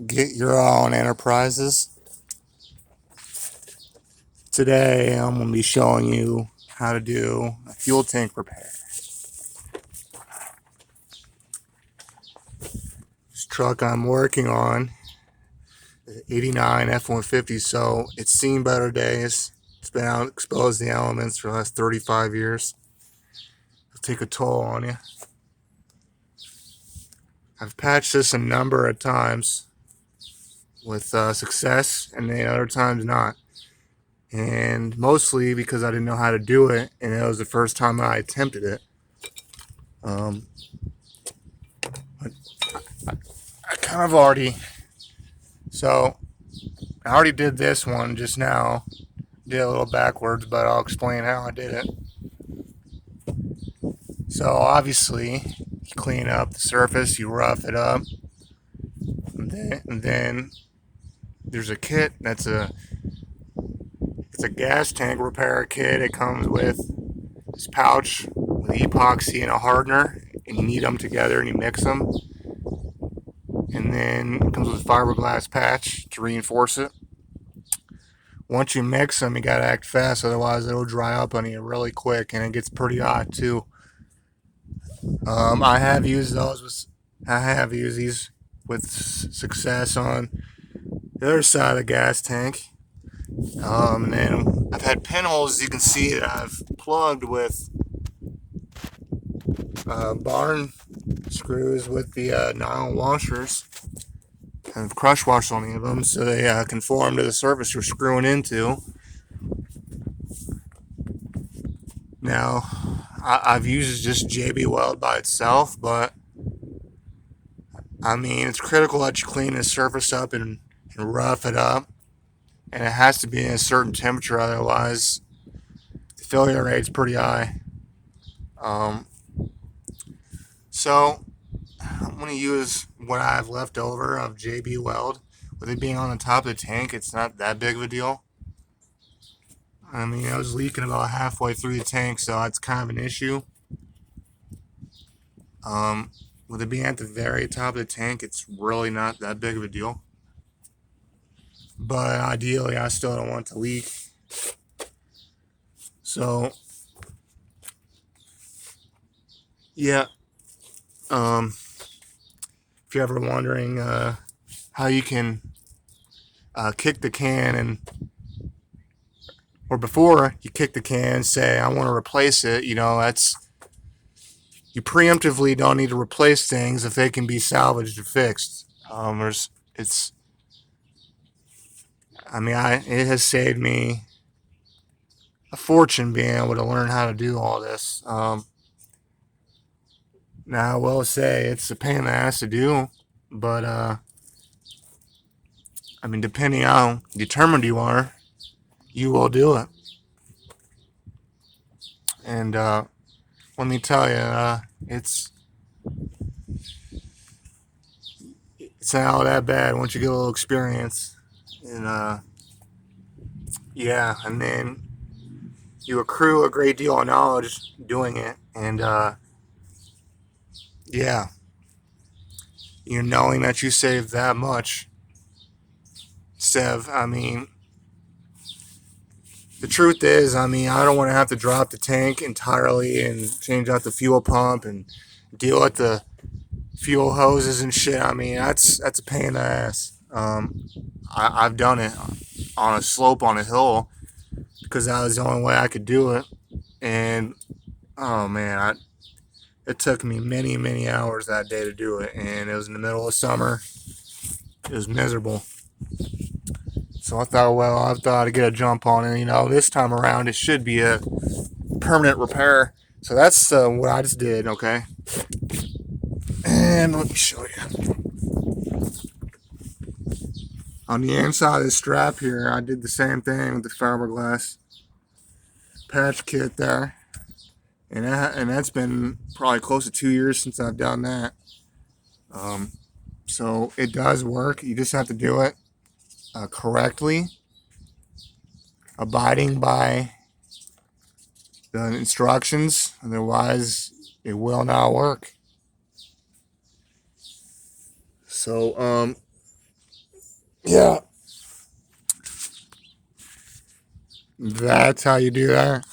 Get your own enterprises. Today I'm going to be showing you how to do a fuel tank repair. This truck I'm working on is 89 F-150, so it's seen better days. It's been out exposed to the elements for the last 35 years. It'll take a toll on you. I've patched this a number of times with success, and then other times not. And mostly because I didn't know how to do it, and it was the first time I attempted it. I kind of already, so I already did this one just now. Did a little backwards, but I'll explain how I did it. So obviously, you clean up the surface, you rough it up, and then there's a kit it's a gas tank repair kit. It comes with this pouch with epoxy and a hardener, and you knead them together and you mix them. And then it comes with a fiberglass patch to reinforce it. Once you mix them, you gotta act fast, otherwise it'll dry up on you really quick, and it gets pretty hot too. I have used these with success on the other side of the gas tank. And then I've had pinholes, as you can see, that I've plugged with barn screws with the nylon washers. I've crush washed on any of them so they conform to the surface you're screwing into. Now, I've used just JB Weld by itself, but I mean, it's critical that you clean the surface up and rough it up, and it has to be in a certain temperature, otherwise the failure rate's pretty high. So I'm going to use what I have left over of JB Weld. With it being on the top of the tank, it's not that big of a deal. I mean, I was leaking about halfway through the tank, so that's kind of an issue. With it being at the very top of the tank, it's really not that big of a deal. But ideally, I still don't want it to leak. So, yeah. If you're ever wondering how you can kick the can or before you kick the can, say I want to replace it, you preemptively don't need to replace things if they can be salvaged or fixed. It has saved me a fortune being able to learn how to do all this. Now I will say it's a pain in the ass to do, but depending on how determined you are, you will do it. And let me tell you, it's not all that bad once you get a little experience. And and then you accrue a great deal of knowledge doing it, and you're knowing that you saved that much. The truth is, I don't want to have to drop the tank entirely and change out the fuel pump and deal with the fuel hoses and shit. That's a pain in the ass. I've done it on a slope on a hill because that was the only way I could do it. And oh man, it took me many, many hours that day to do it, and it was in the middle of summer. It was miserable. So I thought I'd get a jump on it. This time around it should be a permanent repair. So that's what I just did, okay? And let me show you. On the inside of the strap here, I did the same thing with the fiberglass patch kit there. And that's been probably close to 2 years since I've done that. So it does work. You just have to do it correctly, abiding by the instructions. Otherwise, it will not work. So, Yeah. That's how you do that.